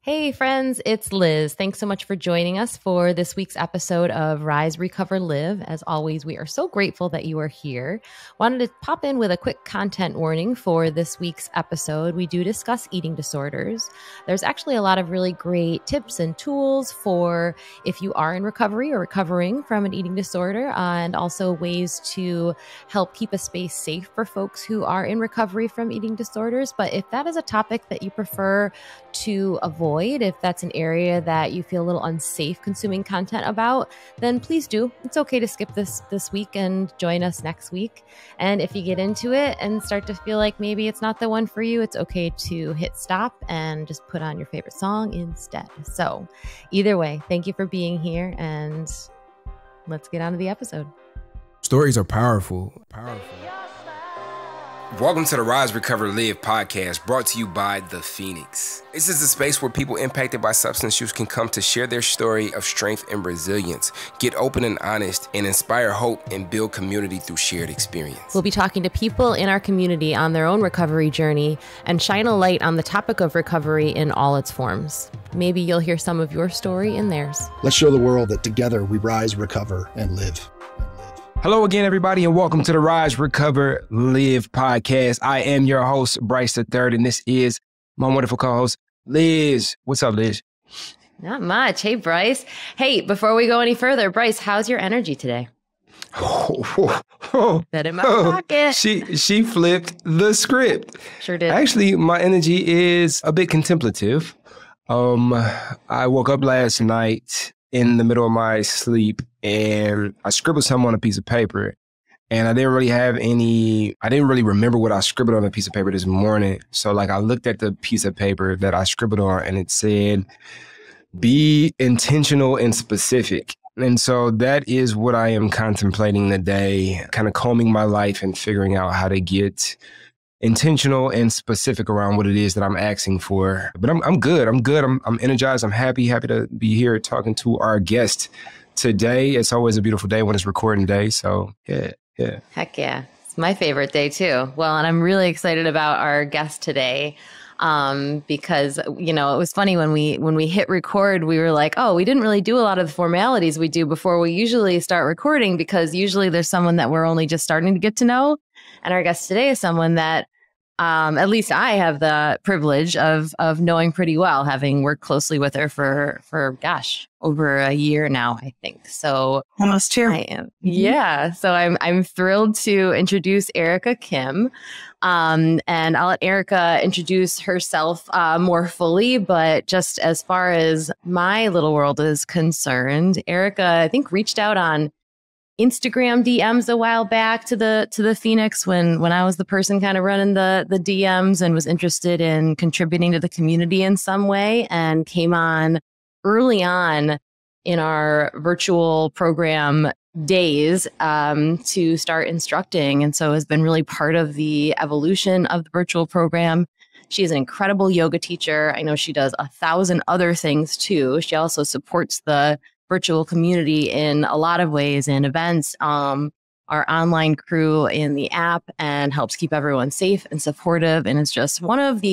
Hey friends, it's Liz. Thanks so much for joining us for this week's episode of Rise, Recover, Live. As always, we are so grateful that you are here. Wanted to pop in with a quick content warning for this week's episode. We do discuss eating disorders. There's actually a lot of really great tips and tools for if you are in recovery or recovering from an eating disorder, and also ways to help keep a space safe for folks who are in recovery from eating disorders. But if that is a topic that you prefer to avoid, if that's an area that you feel a little unsafe consuming content about, then please do. It's okay to skip this week and join us next week. And if you get into it and start to feel like maybe it's not the one for you, it's okay to hit stop and just put on your favorite song instead. So either way, thank you for being here, and let's get on to the episode. Stories are powerful. Welcome to the Rise, Recover, Live podcast, brought to you by The Phoenix. This is a space where people impacted by substance use can come to share their story of strength and resilience, get open and honest, and inspire hope and build community through shared experience. We'll be talking to people in our community on their own recovery journey and shine a light on the topic of recovery in all its forms. Maybe you'll hear some of your story in theirs. Let's show the world that together we rise, recover, and live. Hello again, everybody, and welcome to the Rise, Recover, Live podcast. I am your host, Bryce III, and this is my wonderful co-host, Liz. What's up, Liz? Not much. Hey, Bryce. Hey, before we go any further, Bryce, how's your energy today? That in my pocket. She flipped the script. Sure did. Actually, my energy is a bit contemplative. I woke up last night in the middle of my sleep, and I scribbled something on a piece of paper, and I didn't really remember what I scribbled on a piece of paper this morning. So I looked at the piece of paper that I scribbled on, and it said, be intentional and specific. And so that is what I am contemplating today, kind of combing my life and figuring out how to get intentional and specific around what it is that I'm asking for. But I'm good. I'm energized. I'm happy to be here talking to our guest today. It's always a beautiful day when it's recording day. So yeah. Heck yeah. It's my favorite day too. Well, and I'm really excited about our guest today. Because, it was funny when we hit record, we were like, oh, we didn't really do a lot of the formalities we do before we usually start recording, because usually there's someone that we're only just starting to get to know. And our guest today is someone that at least I have the privilege of knowing pretty well, having worked closely with her for over a year now, I think. So almost 2. I am. Yeah. So I'm thrilled to introduce Erika Kim. And I'll let Erika introduce herself more fully. But just as far as my little world is concerned, Erika, I think, reached out on Instagram DMs a while back to the Phoenix when I was the person kind of running the DMs, and was interested in contributing to the community in some way, and came on early on in our virtual program days to start instructing. And so has been really part of the evolution of the virtual program. She is an incredible yoga teacher. I know she does 1,000 other things too. She also supports the virtual community in a lot of ways, in events, our online crew in the app, and helps keep everyone safe and supportive. And it's just one of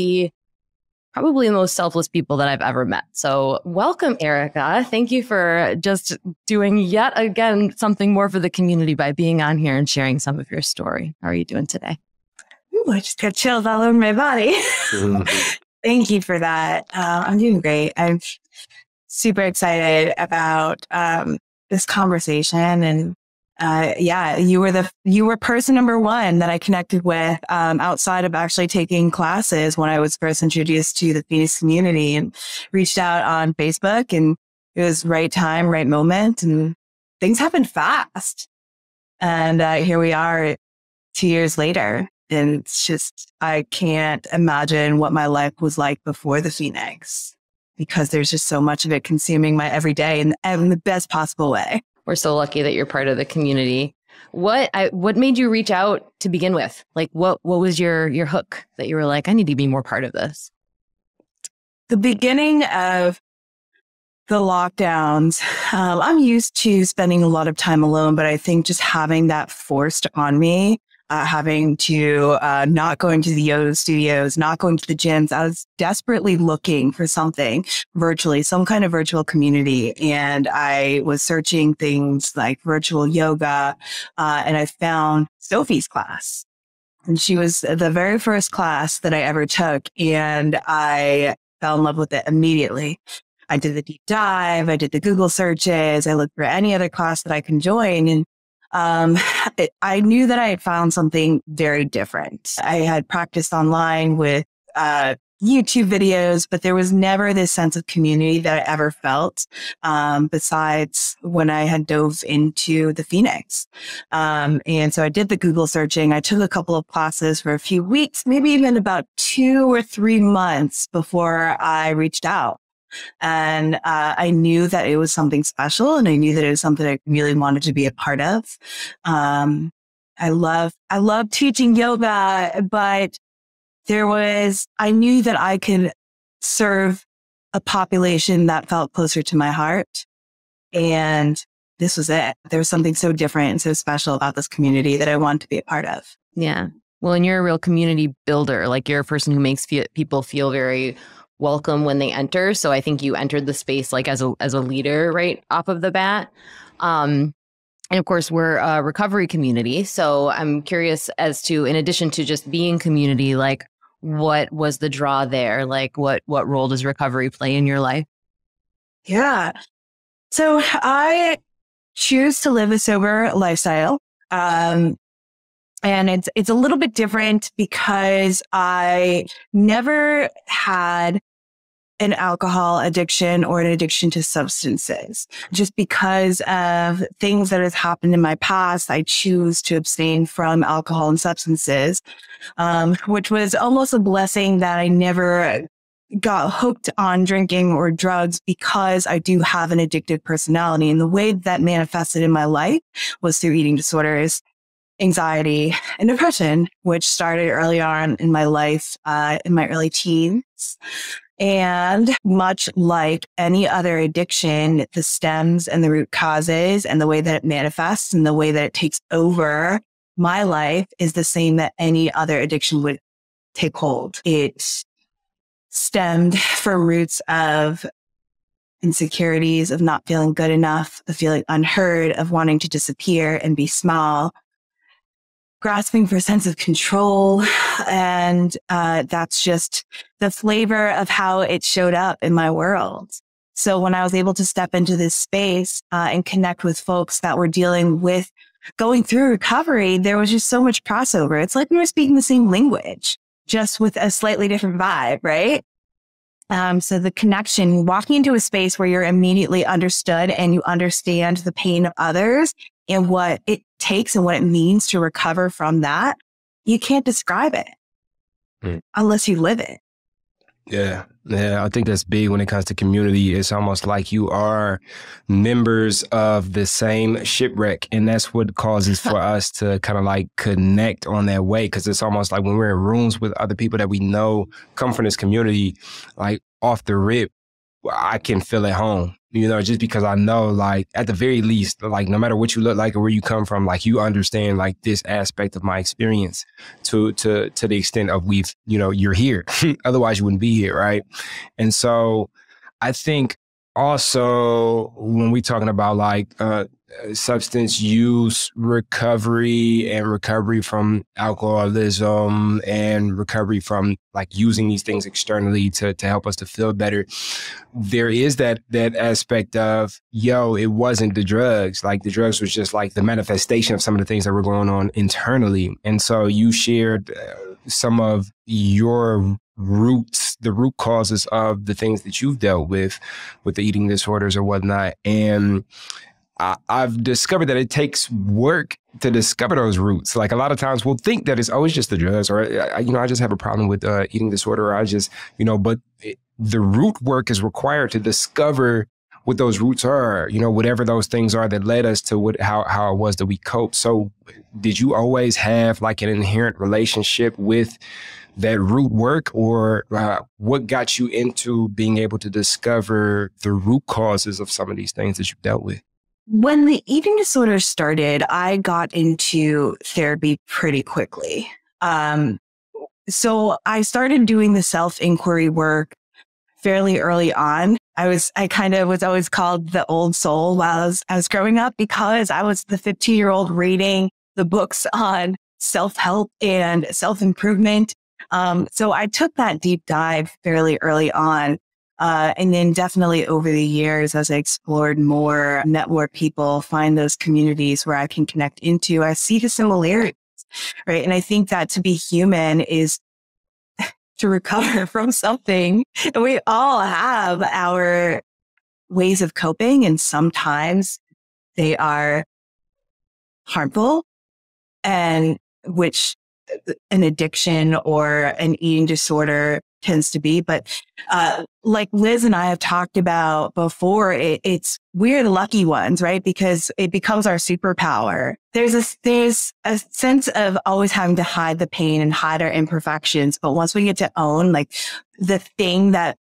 probably the most selfless people that I've ever met. So welcome, Erika. Thank you for just doing yet again something more for the community by being on here and sharing some of your story. How are you doing today? Ooh, I just got chills all over my body. Thank you for that. I'm doing great. I'm super excited about this conversation, and you were person number one that I connected with outside of actually taking classes when I was first introduced to the Phoenix community, and reached out on Facebook, and it was right time, right moment, and things happened fast. And here we are 2 years later, and it's just, I can't imagine what my life was like before the Phoenix, because there's just so much of it consuming my everyday in the best possible way. We're so lucky that you're part of the community. What made you reach out to begin with? Like, what was your hook that you were like, I need to be more part of this? The beginning of the lockdowns, I'm used to spending a lot of time alone, but I think just having that forced on me, having to not going to the yoga studios, not going to the gyms. I was desperately looking for something virtually, some kind of virtual community. And I was searching things like virtual yoga, and I found Sophie's class. And she was the very first class that I ever took. And I fell in love with it immediately. I did the deep dive. I did the Google searches. I looked for any other class that I can join. And I knew that I had found something very different. I had practiced online with YouTube videos, but there was never this sense of community that I ever felt, besides when I had dove into the Phoenix. And so I did the Google searching. I took a couple of classes for a few weeks, maybe even about 2 or 3 months before I reached out. And I knew that it was something special, and I knew that it was something I really wanted to be a part of. I love teaching yoga, but I knew that I could serve a population that felt closer to my heart. And this was it. There was something so different and so special about this community that I wanted to be a part of. Yeah. Well, and you're a real community builder. Like, you're a person who makes people feel very welcome when they enter. So I think you entered the space like as a leader right off of the bat. And of course, we're a recovery community. So I'm curious as to, in addition to just being community, like, what was the draw there? Like, what role does recovery play in your life? Yeah. So I choose to live a sober lifestyle. And it's a little bit different because I never had an alcohol addiction or an addiction to substances. Just because of things that has happened in my past, I choose to abstain from alcohol and substances, which was almost a blessing that I never got hooked on drinking or drugs, because I do have an addictive personality. And the way that manifested in my life was through eating disorders, anxiety, and depression, which started early on in my life, in my early teens. And much like any other addiction, the stems and the root causes and the way that it manifests and the way that it takes over my life is the same that any other addiction would take hold. It stemmed from roots of insecurities, of not feeling good enough, of feeling unheard, of wanting to disappear and be small, grasping for a sense of control. And that's just the flavor of how it showed up in my world. So when I was able to step into this space and connect with folks that were dealing with going through recovery, there was just so much crossover. It's like we were speaking the same language, just with a slightly different vibe, right? So the connection, walking into a space where you're immediately understood and you understand the pain of others and what it takes and what it means to recover from that, you can't describe it unless you live it. Yeah. I think that's big when it comes to community. It's almost like you are members of the same shipwreck. And that's what causes for us to kind of like connect on that way. Because it's almost like when we're in rooms with other people that we know come from this community, like off the rip, I can feel at home. You know, just because I know, like, at the very least, like, no matter what you look like or where you come from, like, you understand, like, this aspect of my experience to the extent of you're here. Otherwise, you wouldn't be here, right? And so I think also when we're talking about, like, substance use recovery and recovery from alcoholism and recovery from like using these things externally to help us to feel better, there is that aspect of, it wasn't the drugs. Like, the drugs was just like the manifestation of some of the things that were going on internally. And so you shared some of your roots, the root causes of the things that you've dealt with the eating disorders or whatnot. And I've discovered that it takes work to discover those roots. Like, a lot of times we'll think that it's always just the drugs, or, I just have a problem with eating disorder, or I just, but the root work is required to discover what those roots are, whatever those things are that led us to how it was that we coped. So did you always have like an inherent relationship with that root work, or what got you into being able to discover the root causes of some of these things that you dealt with? When the eating disorder started, I got into therapy pretty quickly. So I started doing the self-inquiry work fairly early on. I kind of was always called the old soul while I was growing up, because I was the 15-year-old reading the books on self-help and self-improvement. So I took that deep dive fairly early on. And then definitely over the years, as I explored more, met more people, find those communities where I can connect into, I see the similarities, right? And I think that to be human is to recover from something. And we all have our ways of coping, and sometimes they are harmful, and which an addiction or an eating disorder tends to be. But like Liz and I have talked about before, we're the lucky ones, right? Because it becomes our superpower. There's a sense of always having to hide the pain and hide our imperfections. But once we get to own like the thing that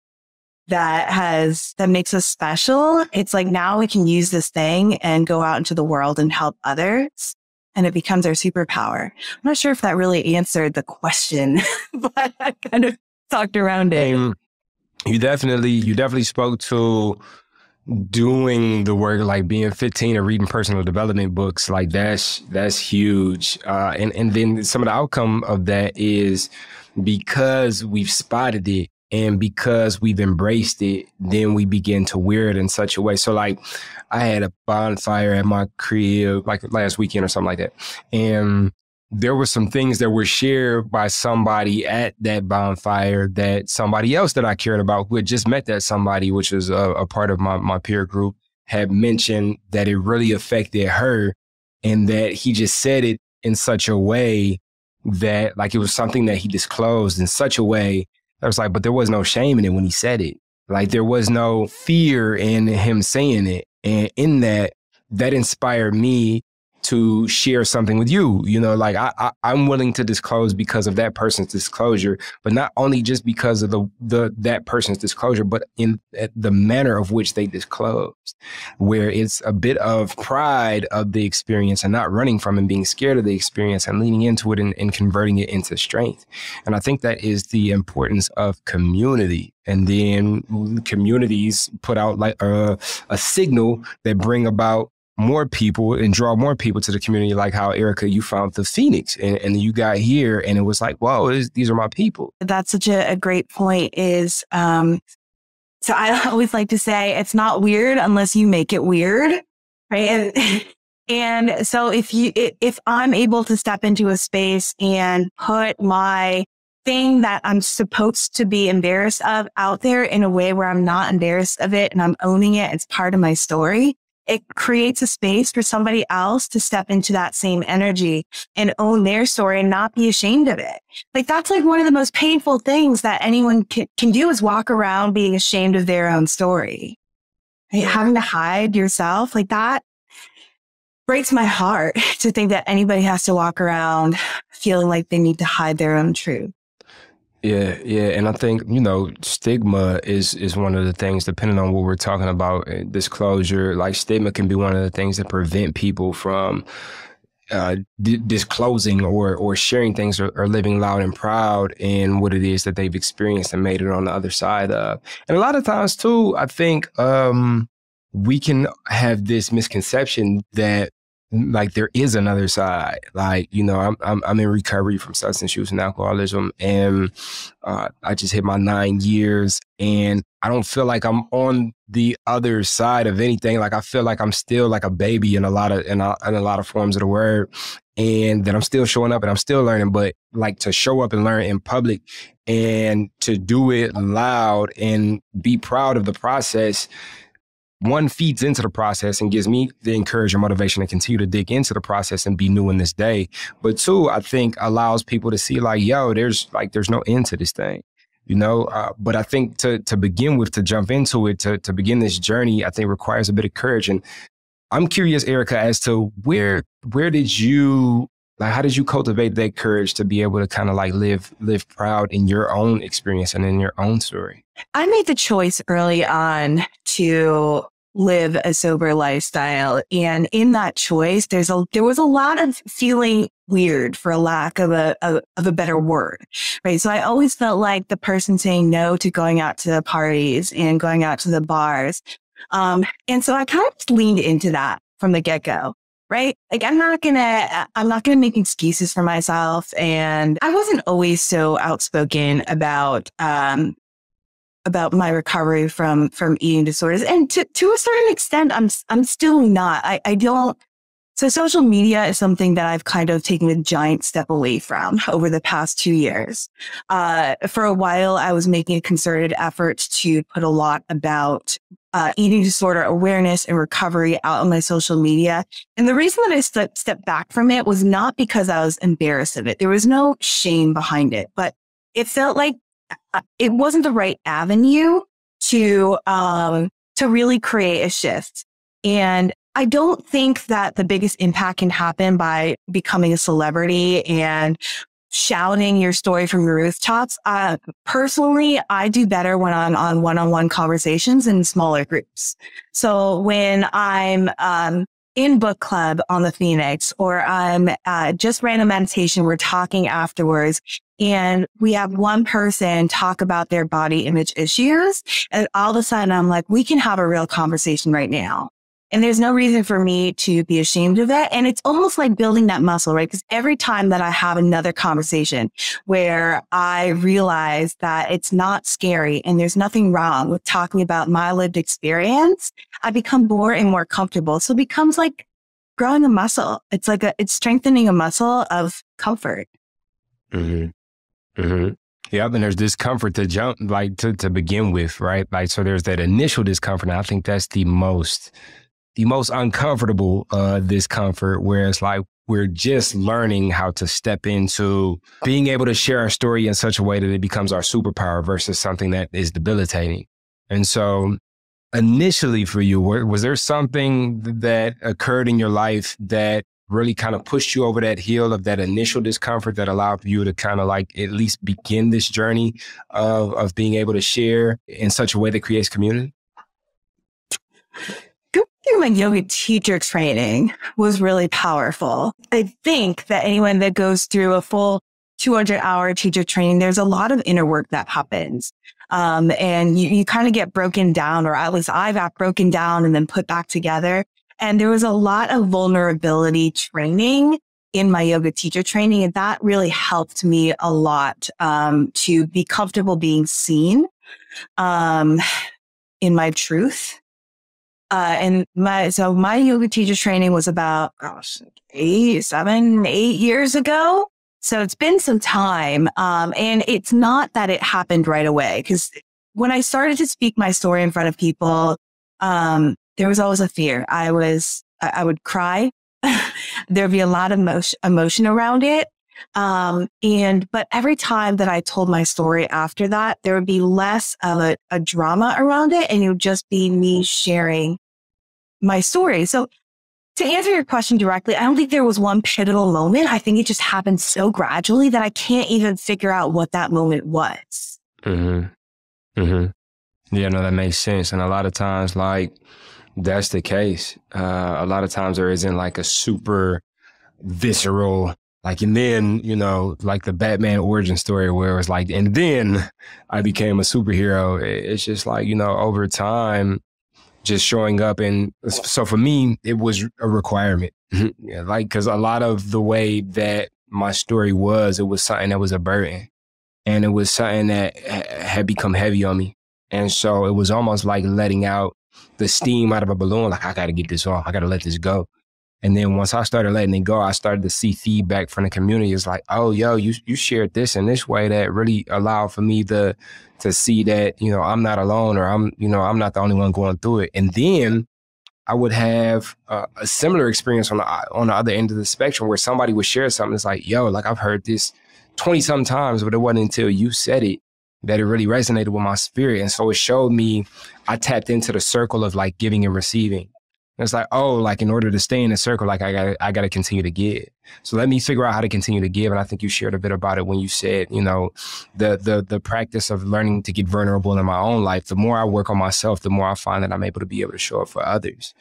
makes us special, it's like now we can use this thing and go out into the world and help others. And it becomes our superpower. I'm not sure if that really answered the question, but I kind of talked around it. You definitely spoke to doing the work, like being 15 and reading personal development books. Like that's huge. And then some of the outcome of that is because we've spotted it and because we've embraced it, then we begin to wear it in such a way. So like I had a bonfire at my crib like last weekend or something like that. And there were some things that were shared by somebody at that bonfire that somebody else that I cared about, who had just met that somebody, which was a part of my peer group, had mentioned that it really affected her, and that he just said it in such a way that like it was something that he disclosed in such a way that was like, but there was no shame in it when he said it. Like there was no fear in him saying it. And in that inspired me to share something with you. You know, like I'm willing to disclose because of that person's disclosure, but not only just because of that person's disclosure, but in the manner of which they disclosed, where it's a bit of pride of the experience and not running from and being scared of the experience and leaning into it and converting it into strength. And I think that is the importance of community. And then communities put out like a signal that bring about more people and draw more people to the community, like how, Erika, you found the Phoenix and you got here and it was like, whoa, these are my people. That's such a great point is, so I always like to say it's not weird unless you make it weird, right? And so if I'm able to step into a space and put my thing that I'm supposed to be embarrassed of out there in a way where I'm not embarrassed of it and I'm owning it, it's part of my story. It creates a space for somebody else to step into that same energy and own their story and not be ashamed of it. Like that's like one of the most painful things that anyone can do is walk around being ashamed of their own story. Right? Having to hide yourself like that breaks my heart to think that anybody has to walk around feeling like they need to hide their own truth. Yeah. And I think, stigma is one of the things, depending on what we're talking about, disclosure, like stigma can be one of the things that prevent people from disclosing or sharing things or living loud and proud in what it is that they've experienced and made it on the other side of. And a lot of times, too, I think we can have this misconception that like there is another side. Like, I'm in recovery from substance use and alcoholism, and I just hit my 9 years, and I don't feel like I'm on the other side of anything. Like I feel like I'm still like a baby in a lot of forms of the word, and that I'm still showing up and I'm still learning. But like to show up and learn in public and to do it loud and be proud of the process, one, feeds into the process and gives me the encouragement and motivation to continue to dig into the process and be new in this day. But two, I think allows people to see like, yo, there's no end to this thing, but I think to begin with, to jump into it, to begin this journey, I think requires a bit of courage. And I'm curious, Erika, as to where did you, like, how did you cultivate that courage to be able to kind of like live proud in your own experience and in your own story? I made the choice early on to live a sober lifestyle. And in that choice, there was a lot of feeling weird, for a lack of a better word, right? So I always felt like the person saying no to going out to the parties and going out to the bars. And so I kind of leaned into that from the get-go, right? Like, I'm not gonna make excuses for myself. And I wasn't always so outspoken about my recovery from eating disorders. And to a certain extent, I'm still not. I don't. So social media is something that I've kind of taken a giant step away from over the past 2 years. For a while, I was making a concerted effort to put a lot about eating disorder awareness and recovery out on my social media. And the reason that I stepped back from it was not because I was embarrassed of it. There was no shame behind it, but it felt like it wasn't the right avenue to really create a shift. And I don't think that the biggest impact can happen by becoming a celebrity and shouting your story from your rooftops. Personally, I do better when I'm on one-on-one conversations in smaller groups. So when I'm in book club on the Phoenix, or I'm just ran a meditation, we're talking afterwards, and we have one person talk about their body image issues, and all of a sudden I'm like, we can have a real conversation right now. And there's no reason for me to be ashamed of it. And it's almost like building that muscle, right? Because every time that I have another conversation where I realize that it's not scary and there's nothing wrong with talking about my lived experience, I become more and more comfortable. So it becomes like growing a muscle. It's strengthening a muscle of comfort. Mm-hmm. Mm-hmm. Yep, and there's discomfort to to begin with, right? Like, so there's that initial discomfort. And I think that's the most uncomfortable discomfort, where it's like we're just learning how to step into being able to share our story in such a way that it becomes our superpower versus something that is debilitating. And so initially for you, was there something that occurred in your life that really kind of pushed you over that hill of that initial discomfort that allowed you to kind of like at least begin this journey of being able to share in such a way that creates community? Going through my yoga teacher training was really powerful. I think that anyone that goes through a full 200-hour teacher training, there's a lot of inner work that happens. And you kind of get broken down, or at least I got broken down and then put back together. And there was a lot of vulnerability training in my yoga teacher training. And that really helped me a lot to be comfortable being seen in my truth. And my yoga teacher training was about, 8 years ago. So it's been some time. And it's not that it happened right away, because when I started to speak my story in front of people, there was always a fear. I would cry. There'd be a lot of emotion around it. But every time that I told my story after that, there would be less of a drama around it, and it would just be me sharing my story. So to answer your question directly, I don't think there was one pivotal moment. I think it just happened so gradually that I can't even figure out what that moment was. Mm-hmm. Mm-hmm. Yeah, no, that makes sense. And a lot of times, like, that's the case. A lot of times there isn't like a super visceral, like, and then, like the Batman origin story where it was like, and then I became a superhero. It's just like, over time, just showing up. And so for me, it was a requirement. Yeah, like, because a lot of the way that my story was, it was something that was a burden, and it was something that had become heavy on me. And so it was almost like letting out the steam out of a balloon. Like, I got to get this off. I got to let this go. And then once I started letting it go, I started to see feedback from the community. It's like, oh, yo, you shared this in this way that really allowed for me to see that, I'm not alone, or I'm not the only one going through it. And then I would have a similar experience on the other end of the spectrum where somebody would share something. It's like, yo, like, I've heard this 20-some times, but it wasn't until you said it that it really resonated with my spirit. And so it showed me, I tapped into the circle of like giving and receiving. And it's like, oh, like in order to stay in the circle, like I got to continue to give. So let me figure out how to continue to give. And I think you shared a bit about it when you said, you know, the practice of learning to get vulnerable in my own life. The more I work on myself, the more I find that I'm able to be able to show up for others.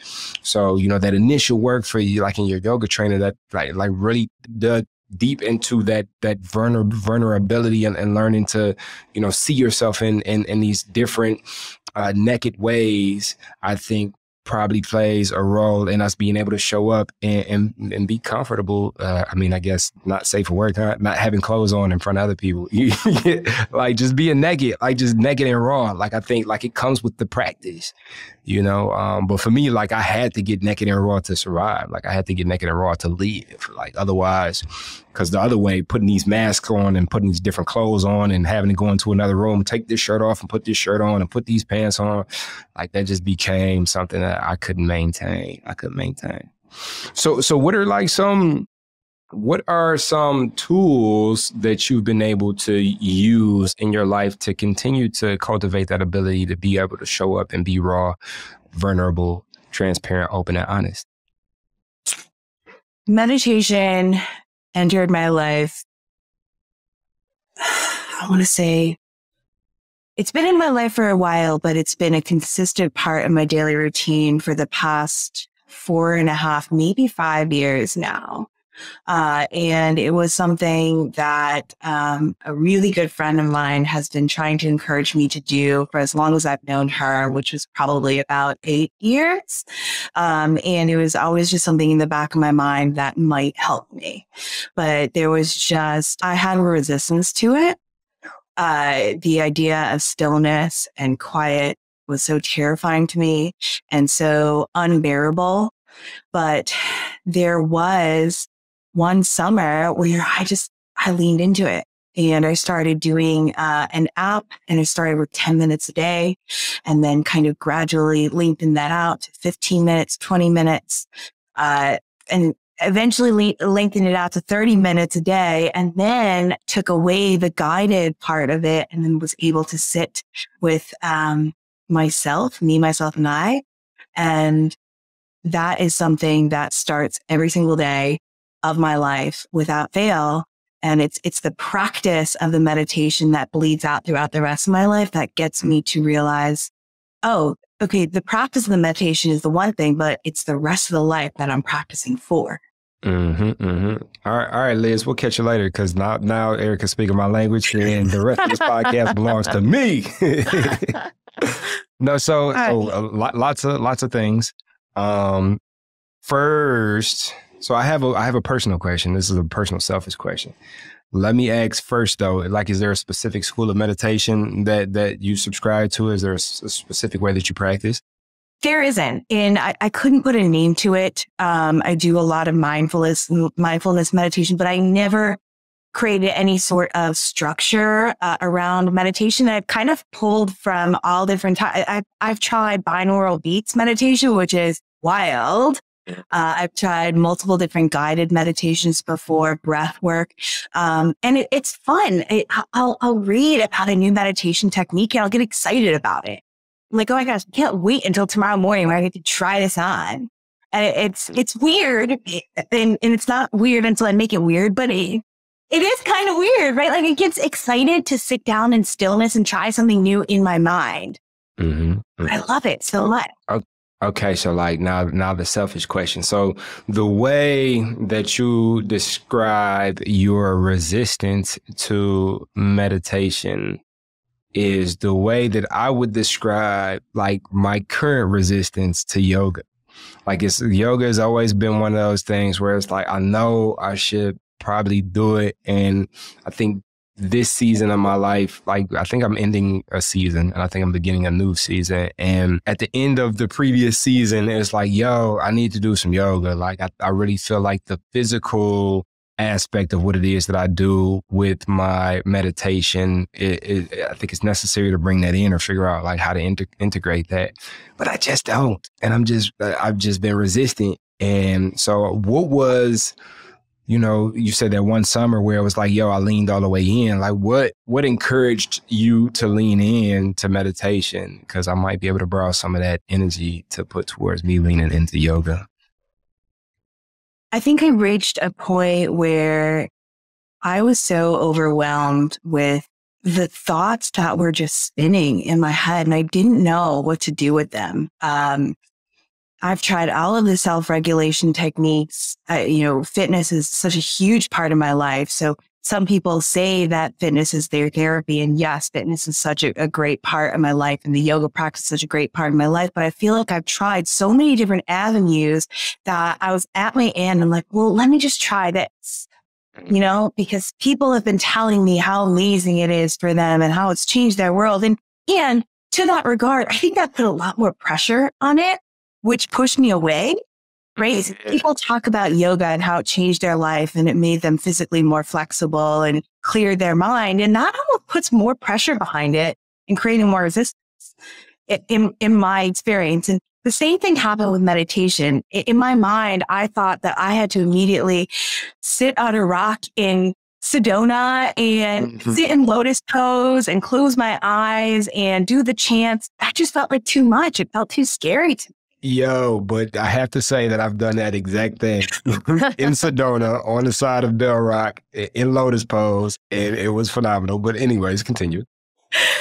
So, you know, that initial work for you, like in your yoga training, that like really dug deep into that vulnerability and learning to, you know, see yourself in these different naked ways, I think probably plays a role in us being able to show up and be comfortable. I mean, I guess not safe for work, not having clothes on in front of other people. Like just being naked, like just naked and raw. Like I think like it comes with the practice, you know? But for me, like I had to get naked and raw to survive. Like I had to get naked and raw to live. Like otherwise, because the other way, putting these masks on and putting these different clothes on and having to go into another room, take this shirt off and put this shirt on and put these pants on, like that just became something that I couldn't maintain. So what are some tools that you've been able to use in your life to continue to cultivate that ability to be able to show up and be raw, vulnerable, transparent, open, and honest? Meditation entered my life. I want to say it's been in my life for a while, but it's been a consistent part of my daily routine for the past 4.5, maybe 5 years now. And it was something that a really good friend of mine has been trying to encourage me to do for as long as I've known her, which was probably about 8 years. And it was always just something in the back of my mind that might help me. But there was just, I had a resistance to it. The idea of stillness and quiet was so terrifying to me and so unbearable. But there was one summer where I leaned into it and I started doing an app, and I started with 10 minutes a day and then kind of gradually lengthened that out to 15 minutes, 20 minutes, and eventually lengthened it out to 30 minutes a day, and then took away the guided part of it and then was able to sit with myself, and I. And that is something that starts every single day of my life without fail. And it's the practice of the meditation that bleeds out throughout the rest of my life that gets me to realize, oh, okay, the practice of the meditation is the one thing, but it's the rest of the life that I'm practicing for. All right, Liz, we'll catch you later, because now Erika's speaking my language and the rest of this podcast belongs to me. No, lots of things. First, so I have a personal question. This is a personal, selfish question. Let me ask first, though, like, is there a specific school of meditation that you subscribe to? Is there a specific way that you practice? There isn't, and I couldn't put a name to it. I do a lot of mindfulness meditation, but I never created any sort of structure around meditation. I've kind of pulled from all different types. I've tried binaural beats meditation, which is wild. I've tried multiple different guided meditations before, breath work. And it's fun. I'll read about a new meditation technique and I'll get excited about it. I'm like, oh my gosh, I can't wait until tomorrow morning where I get to try this on. And it's weird. And it's not weird until I make it weird, but it is kind of weird, right? Like it gets excited to sit down in stillness and try something new in my mind. Mm-hmm. I love it so much. Okay, so like now the selfish question. So the way that you describe your resistance to meditation is the way that I would describe like my current resistance to yoga. Like yoga has always been one of those things where it's like, I know I should probably do it. And I think this season of my life, like I think I'm ending a season and I think I'm beginning a new season. And at the end of the previous season, it's like, yo, I need to do some yoga. Like I really feel like the physical aspect of what it is that I do with my meditation, I think it's necessary to bring that in or figure out like how to integrate that. But I just don't. And I've just been resistant. And so what was you said that one summer where it was like, yo, I leaned all the way in. Like what encouraged you to lean in to meditation? Because I might be able to borrow some of that energy to put towards me leaning into yoga. I think I reached a point where I was so overwhelmed with the thoughts that were just spinning in my head, and I didn't know what to do with them. I've tried all of the self-regulation techniques. Fitness is such a huge part of my life. So some people say that fitness is their therapy. And yes, fitness is such a great part of my life. And the yoga practice is such a great part of my life. But I feel like I've tried so many different avenues that I was at my end. I'm like, well, let me just try this, because people have been telling me how amazing it is for them and how it's changed their world. And to that regard, I think that put a lot more pressure on it, which pushed me away, right? People talk about yoga and how it changed their life and it made them physically more flexible and cleared their mind. And that almost puts more pressure behind it and creating more resistance in my experience. And the same thing happened with meditation. In my mind, I thought that I had to immediately sit on a rock in Sedona and sit in lotus pose and close my eyes and do the chants. That just felt like too much. It felt too scary to me. Yo, but I have to say that I've done that exact thing in Sedona on the side of Bell Rock in lotus pose. And it was phenomenal. But anyways, continue.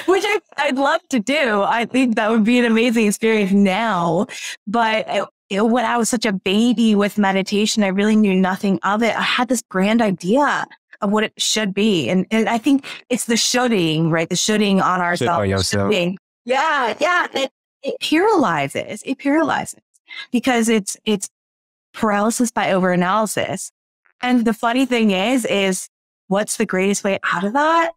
Which I'd love to do. I think that would be an amazing experience now. But when I was such a baby with meditation, I really knew nothing of it. I had this grand idea of what it should be. And I think it's the shoulding, right? The shoulding on ourselves. Yourself. Yeah. It paralyzes. Because it's paralysis by overanalysis. And the funny thing is what's the greatest way out of that?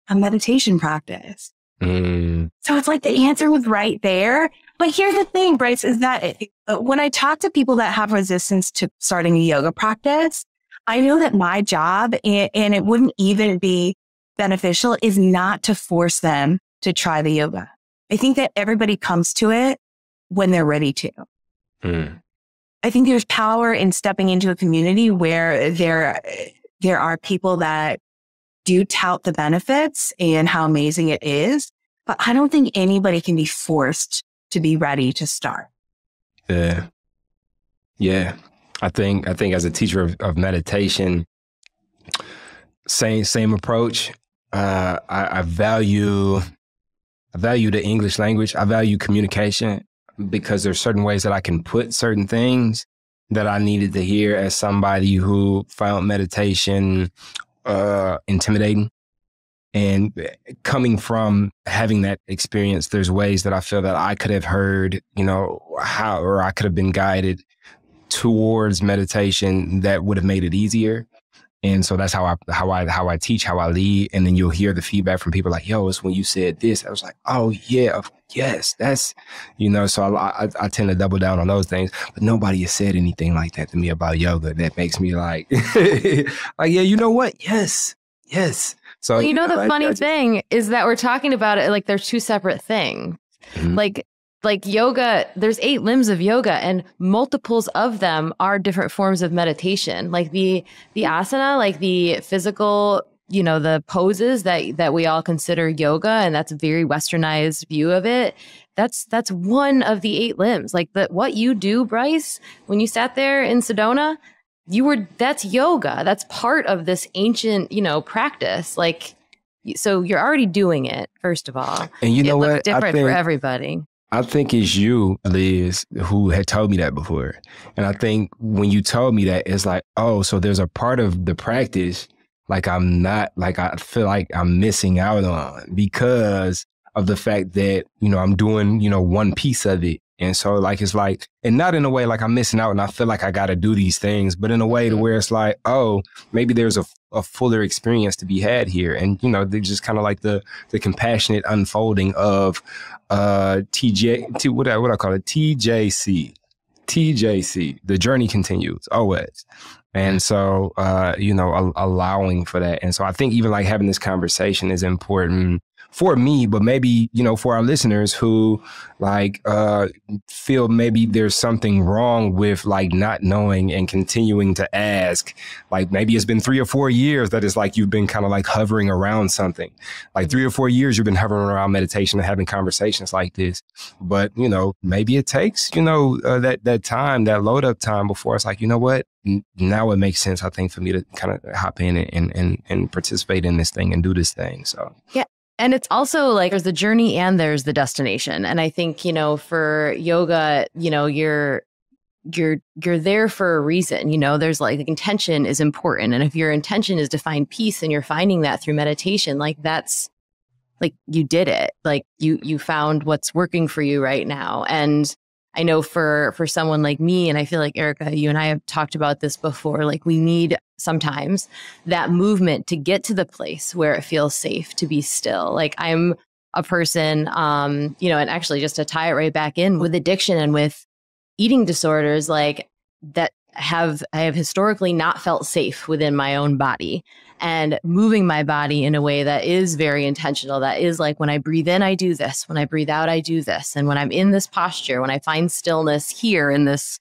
A meditation practice. So it's like the answer was right there. But here's the thing, Bryce, is that when I talk to people that have resistance to starting a yoga practice, I know that my job, and it wouldn't even be beneficial, is not to force them to try the yoga. I think that everybody comes to it when they're ready to. I think there's power in stepping into a community where there are people that do tout the benefits and how amazing it is, but I don't think anybody can be forced to be ready to start. Yeah. I think as a teacher of meditation, same approach. I value the English language. I value communication because there's certain ways that I can put certain things that I needed to hear as somebody who found meditation intimidating. And coming from having that experience, there's ways that I feel that I could have heard, or I could have been guided towards meditation that would have made it easier. And so that's how I teach, how I lead. And then you'll hear the feedback from people like, yo, it's when you said this. I was like, oh yeah, yes, that's, so I tend to double down on those things, but nobody has said anything like that to me about yoga. That makes me like, like, yeah, you know what? Yes. So, well, the funny thing is that we're talking about it like they're two separate things. Like yoga, there's 8 limbs of yoga and multiples of them are different forms of meditation. Like the asana, like the physical, the poses that we all consider yoga, and that's a very westernized view of it. That's one of the 8 limbs. Like what you do, Bryce, when you sat there in Sedona, that's yoga. That's part of this ancient, practice. Like, so you're already doing it, first of all. And you know what? It's different for everybody. I think it's you, Liz, who had told me that before. And I think when you told me that, it's like, oh, so there's a part of the practice like I feel like I'm missing out on because of the fact that, I'm doing, one piece of it. And so like, it's like, and not in a way like I'm missing out and I feel like I got to do these things, but in a way to where it's like, oh, maybe there's a fuller experience to be had here. And, they're just kind of like the compassionate unfolding of what I call it? TJC. The journey continues always. And so, allowing for that. And so I think even like having this conversation is important for me, but maybe, for our listeners who like feel maybe there's something wrong with like not knowing and continuing to ask. Like maybe it's been 3 or 4 years that it's like you've been kind of like hovering around something. Like 3 or 4 years you've been hovering around meditation and having conversations like this. But, maybe it takes, that time, that load up time before it's like, you know what? Now it makes sense, I think, for me to kind of hop in and participate in this thing and do this thing. So, yeah. And it's also like there's the journey and there's the destination. And I think, for yoga, you're there for a reason. There's like intention is important. And if your intention is to find peace and you're finding that through meditation, like that's like you did it. Like you found what's working for you right now. And I know for someone like me, and I feel like Erika, you and I have talked about this before, like we need sometimes that movement to get to the place where it feels safe to be still. Like I'm a person, and actually just to tie it right back in with addiction and with eating disorders, like that I have historically not felt safe within my own body, and moving my body in a way that is very intentional. That is like when I breathe in, I do this. When I breathe out, I do this. And when I'm in this posture, when I find stillness here in this,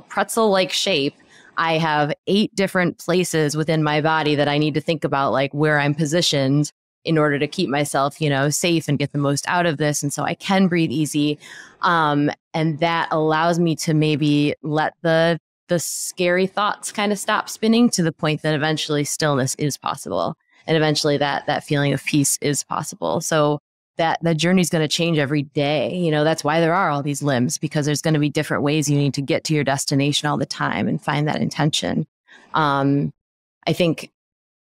pretzel-like shape, I have 8 different places within my body that I need to think about, like where I'm positioned in order to keep myself, safe and get the most out of this. And so I can breathe easy. And that allows me to maybe let the scary thoughts kind of stop spinning to the point that eventually stillness is possible. And eventually that feeling of peace is possible. So that journey is going to change every day. That's why there are all these limbs, because there's going to be different ways you need to get to your destination all the time and find that intention. I think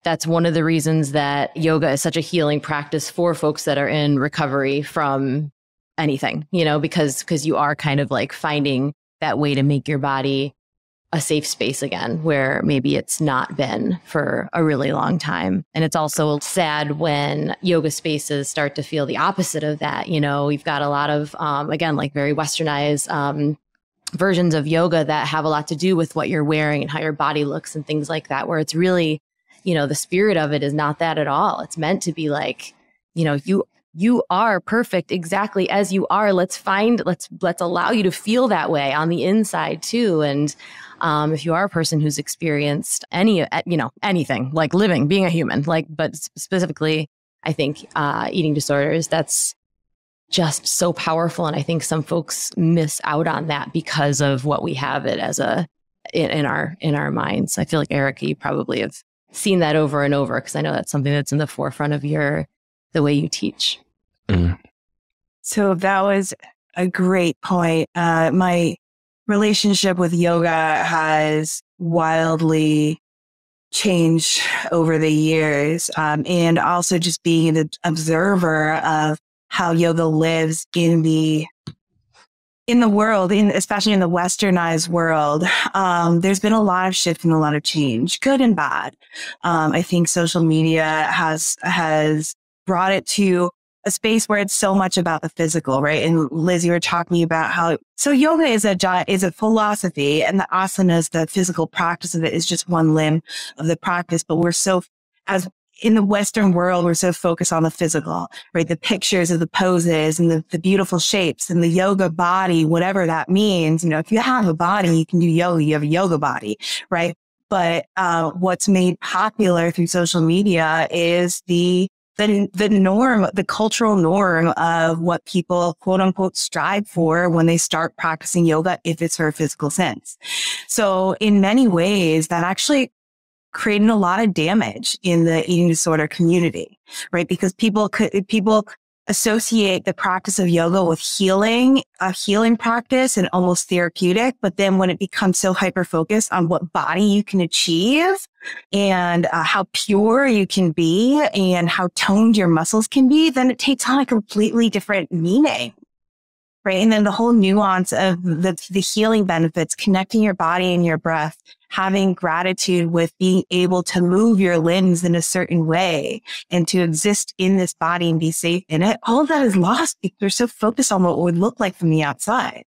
that's one of the reasons that yoga is such a healing practice for folks that are in recovery from anything, because you are kind of like finding that way to make your body a safe space again, where maybe it's not been for a really long time. And it's also sad when yoga spaces start to feel the opposite of that. We've got a lot of, again, like very westernized versions of yoga that have a lot to do with what you're wearing and how your body looks and things like that, where it's really, the spirit of it is not that at all. It's meant to be like, you are perfect exactly as you are. Let's allow you to feel that way on the inside too. And if you are a person who's experienced anything like being a human, but specifically, I think eating disorders, that's just so powerful. And I think some folks miss out on that because of what we have it as in our minds. I feel like Erika, you probably have seen that over and over, because I know that's something that's in the forefront of the way you teach. Mm. So that was a great point. My relationship with yoga has wildly changed over the years. And also just being an observer of how yoga lives in the world, especially in the westernized world. There's been a lot of shift and a lot of change, good and bad. I think social media has brought it to a space where it's so much about the physical, right? And Liz, you were talking about so yoga is a philosophy, and the asanas, the physical practice of it, is just one limb of the practice. But as in the Western world, we're so focused on the physical, right? The pictures of the poses and the beautiful shapes and the yoga body, whatever that means. If you have a body, you can do yoga, you have a yoga body, right? But what's made popular through social media is the norm, the cultural norm of what people quote unquote strive for when they start practicing yoga, if it's for a physical sense. So in many ways, that actually created a lot of damage in the eating disorder community, right? Because people associate the practice of yoga with a healing practice and almost therapeutic. But then when it becomes so hyper-focused on what body you can achieve and how pure you can be and how toned your muscles can be, then it takes on a completely different meaning. Right. And then the whole nuance of the healing benefits, connecting your body and your breath, having gratitude with being able to move your limbs in a certain way and to exist in this body and be safe in it. All of that is lost because we're so focused on what it would look like from the outside.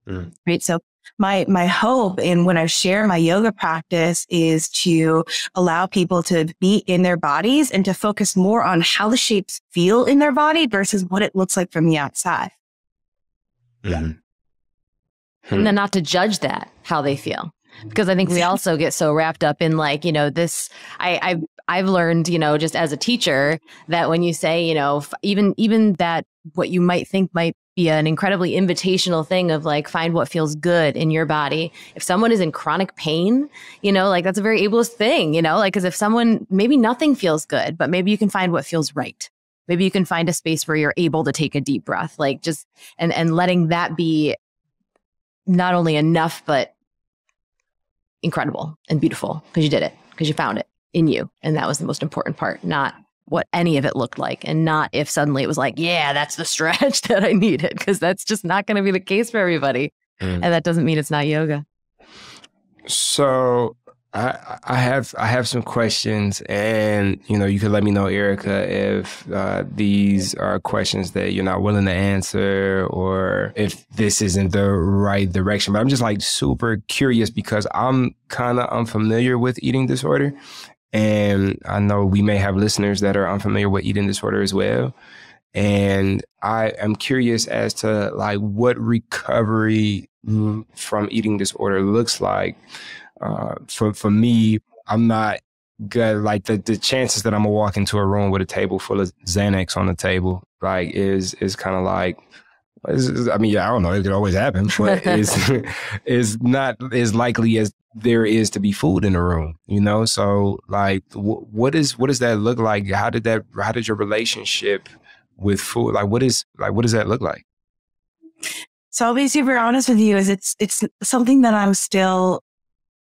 Mm. Right. So my hope in when I share my yoga practice is to allow people to be in their bodies and to focus more on how the shapes feel in their body versus what it looks like from the outside. Mm-hmm. And then not to judge that, how they feel. Because I think we also get so wrapped up in like, this, I've learned, just as a teacher that when you say, even that what you might think might be an incredibly invitational thing of like, find what feels good in your body. If someone is in chronic pain, like that's a very ableist thing, like, because if someone, maybe nothing feels good, but maybe you can find what feels right. Maybe you can find a space where you're able to take a deep breath, like just, and letting that be not only enough, but incredible and beautiful because you did it, because you found it in you. And that was the most important part, not what any of it looked like. And not if suddenly it was like, yeah, that's the stretch that I needed, because that's just not going to be the case for everybody. And that doesn't mean it's not yoga. So I have some questions, and you can let me know, Erika, if these are questions that you're not willing to answer, or if this isn't the right direction. But I'm just like super curious because I'm kind of unfamiliar with eating disorder, and I know we may have listeners that are unfamiliar with eating disorder as well. And I am curious as to like what recovery from eating disorder looks like. For me, I'm not good. Like the chances that I'm gonna walk into a room with a table full of Xanax on the table, like is kind of like, I mean, I don't know, it could always happen, but is not as likely as there is to be food in the room, So like, what does that look like? How did your relationship with food, what does that look like? So I'll be super honest with you, is it's something that I'm still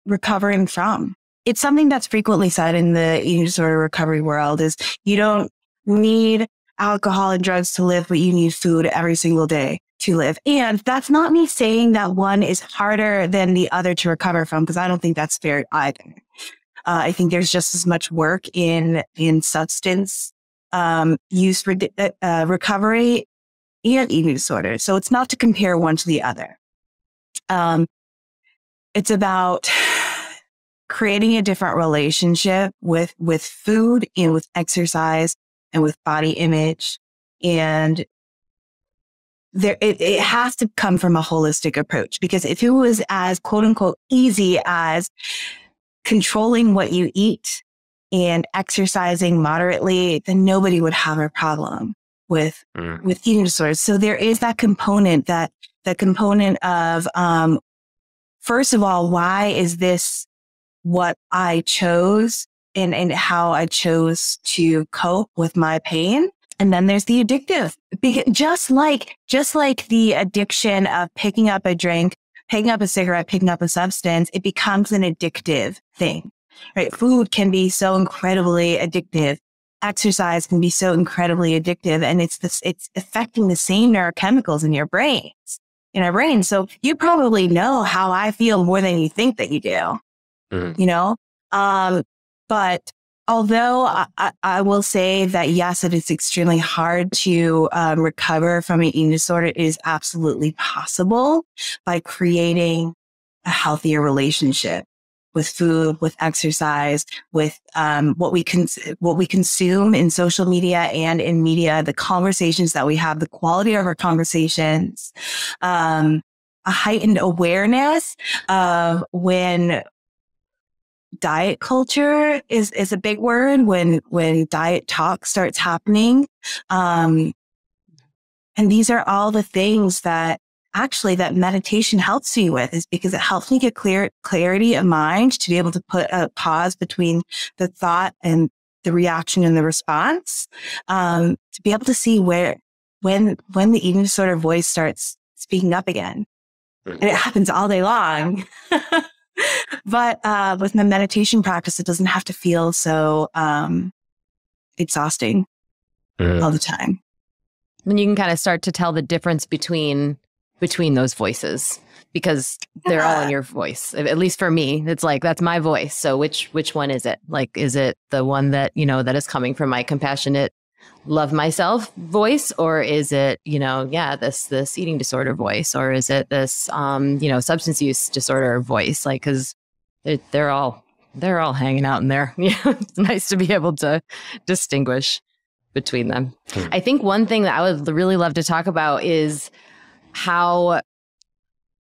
recovering from. It's something that's frequently said in the eating disorder recovery world is you don't need alcohol and drugs to live, but you need food every single day to live. And that's not me saying that one is harder than the other to recover from, because I don't think that's fair either. I think there's just as much work in substance use recovery and eating disorder. So it's not to compare one to the other. It's about creating a different relationship with food and with exercise and with body image. And it has to come from a holistic approach, because if it was as quote unquote easy as controlling what you eat and exercising moderately, then nobody would have a problem with eating disorders. So there is that component, that component of, first of all, why is this what I chose and how I chose to cope with my pain? And then there's the addictive, just like the addiction of picking up a drink, picking up a cigarette, picking up a substance, it becomes an addictive thing, right? Food can be so incredibly addictive. Exercise can be so incredibly addictive, and it's affecting the same neurochemicals in your brains, in our brains. So you probably know how I feel more than you think that you do, but although I will say that, yes, it is extremely hard to recover from an eating disorder, it is absolutely possible by creating a healthier relationship with food, with exercise, with what we consume in social media and in media, the conversations that we have, the quality of our conversations, a heightened awareness of when diet culture is a big word, when diet talk starts happening. And these are all the things that actually that meditation helps me with, is because it helps me get clarity of mind to be able to put a pause between the thought and the reaction and the response, to be able to see when the eating disorder voice starts speaking up again. And it happens all day long. But with my meditation practice, it doesn't have to feel so exhausting all the time. And you can kind of start to tell the difference between those voices, because they're all in your voice. At least for me, it's like, that's my voice. So which one is it? Like, is it the one that, that is coming from my compassionate love myself voice, or is it, this eating disorder voice, or is it this, substance use disorder voice? Like, because they're all hanging out in there. It's nice to be able to distinguish between them. I think one thing that I would really love to talk about is how,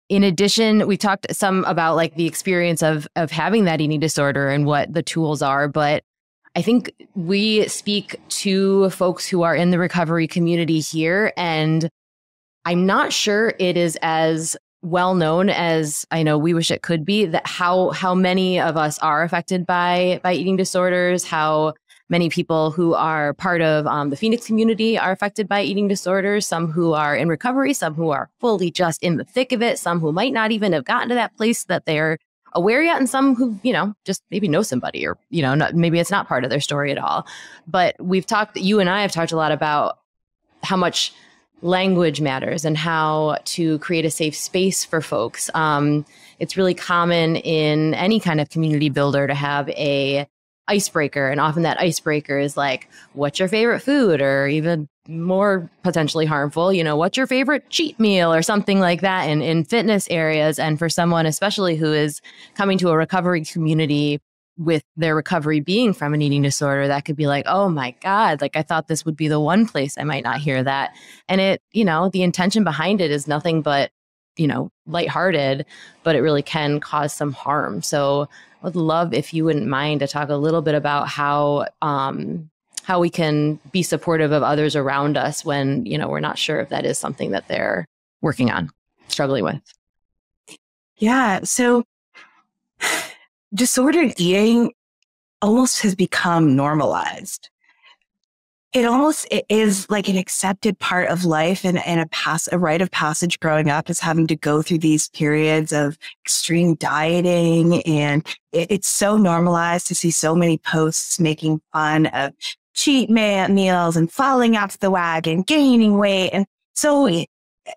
in addition, we talked some about like the experience of having that eating disorder and what the tools are, but I think we speak to folks who are in the recovery community here, and I'm not sure it is as well known as I know we wish it could be, that how many of us are affected by eating disorders, how many people who are part of the Phoenix community are affected by eating disorders, some who are in recovery, some who are fully just in the thick of it, some who might not even have gotten to that place that they're aware yet, and some who, just maybe know somebody, or, maybe it's not part of their story at all. But you and I have talked a lot about how much language matters and how to create a safe space for folks. It's really common in any kind of community builder to have a icebreaker. And often that icebreaker is like, what's your favorite food? Or even more potentially harmful, what's your favorite cheat meal or something like that in fitness areas. And for someone, especially who is coming to a recovery community with their recovery being from an eating disorder, that could be like, oh my God, like I thought this would be the one place I might not hear that. And it, the intention behind it is nothing but, lighthearted, but it really can cause some harm. So I would love if you wouldn't mind to talk a little bit about how we can be supportive of others around us when, we're not sure if that is something that they're working on, struggling with. Yeah. So disordered eating almost has become normalized. It is like an accepted part of life and a rite of passage growing up is having to go through these periods of extreme dieting. And it's so normalized to see so many posts making fun of cheat meals and falling off the wagon, gaining weight. And so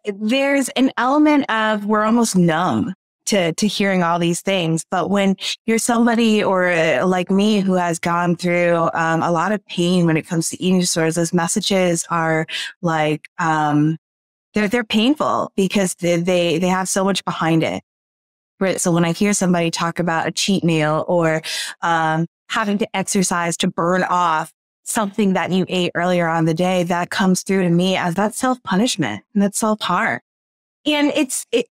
there's an element of we're almost numb to hearing all these things. But when you're somebody or like me who has gone through a lot of pain when it comes to eating disorders, those messages are like, they're painful because they have so much behind it. Right. So when I hear somebody talk about a cheat meal or having to exercise to burn off something that you ate earlier on the day, that comes through to me as that self-punishment and that's self-harm. And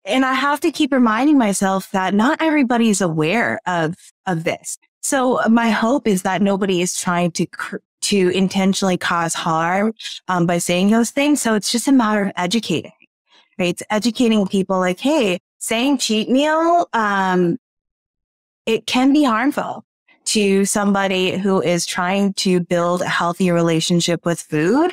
and I have to keep reminding myself that not everybody is aware of this. So my hope is that nobody is trying to intentionally cause harm by saying those things. So it's just a matter of educating, right? It's educating people like, hey, saying cheat meal, it can be harmful to somebody who is trying to build a healthy relationship with food,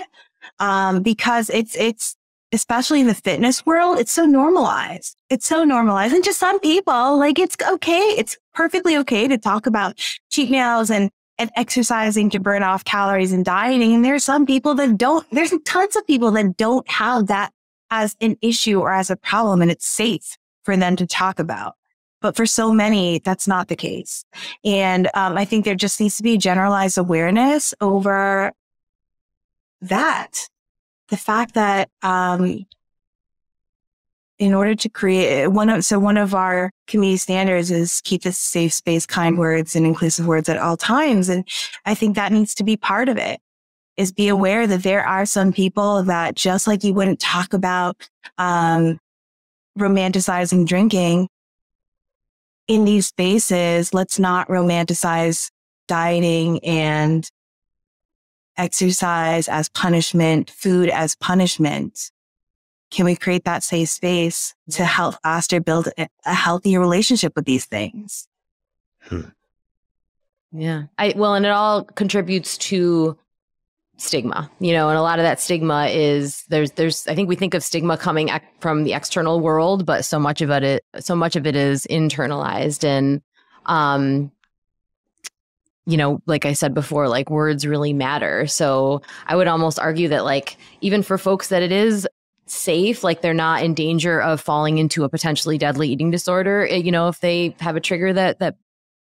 because it's especially in the fitness world, it's so normalized. It's so normalized. And to some people, like, it's okay. It's perfectly okay to talk about cheat meals and exercising to burn off calories and dieting. And there's some people that don't, there's tons of people that don't have that as an issue or as a problem, and it's safe for them to talk about. But for so many, that's not the case. And I think there just needs to be generalized awareness over that. The fact that in order to create one of our community standards is keep this safe space, kind words, and inclusive words at all times. And I think that needs to be part of it, is be aware that there are some people that, just like you wouldn't talk about romanticizing drinking in these spaces, let's not romanticize dieting and exercise as punishment, food as punishment. Can we create that safe space to help foster, build a healthier relationship with these things? Yeah. And it all contributes to stigma, and a lot of that stigma is there's, I think we think of stigma coming from the external world, but so much of it is internalized. And, like I said before, like, words really matter. So I would almost argue that, like, even for folks that it is safe, like, they're not in danger of falling into a potentially deadly eating disorder, if they have a trigger that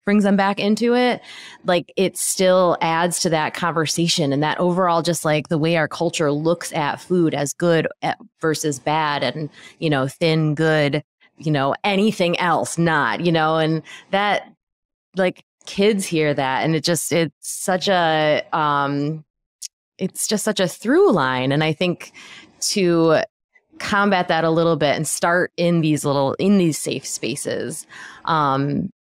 brings them back into it, like it still adds to that conversation and that overall, just like the way our culture looks at food as good versus bad, and, you know, thin, good, you know, anything else, not, you know, and that, like, kids hear that, and it's such a, it's just such a through line. And I think to combat that a little bit and start in these safe spaces,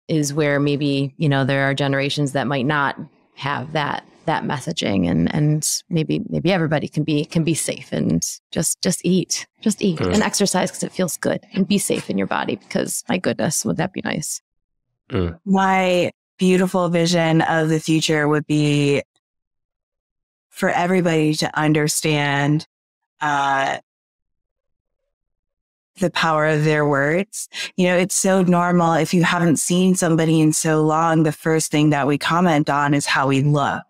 is where maybe, you know, there are generations that might not have that messaging, and maybe everybody can be safe and just eat and exercise because it feels good, and be safe in your body because, my goodness, would that be nice? My beautiful vision of the future would be for everybody to understand the power of their words. You know, it's so normal. If you haven't seen somebody in so long, the first thing that we comment on is how we look.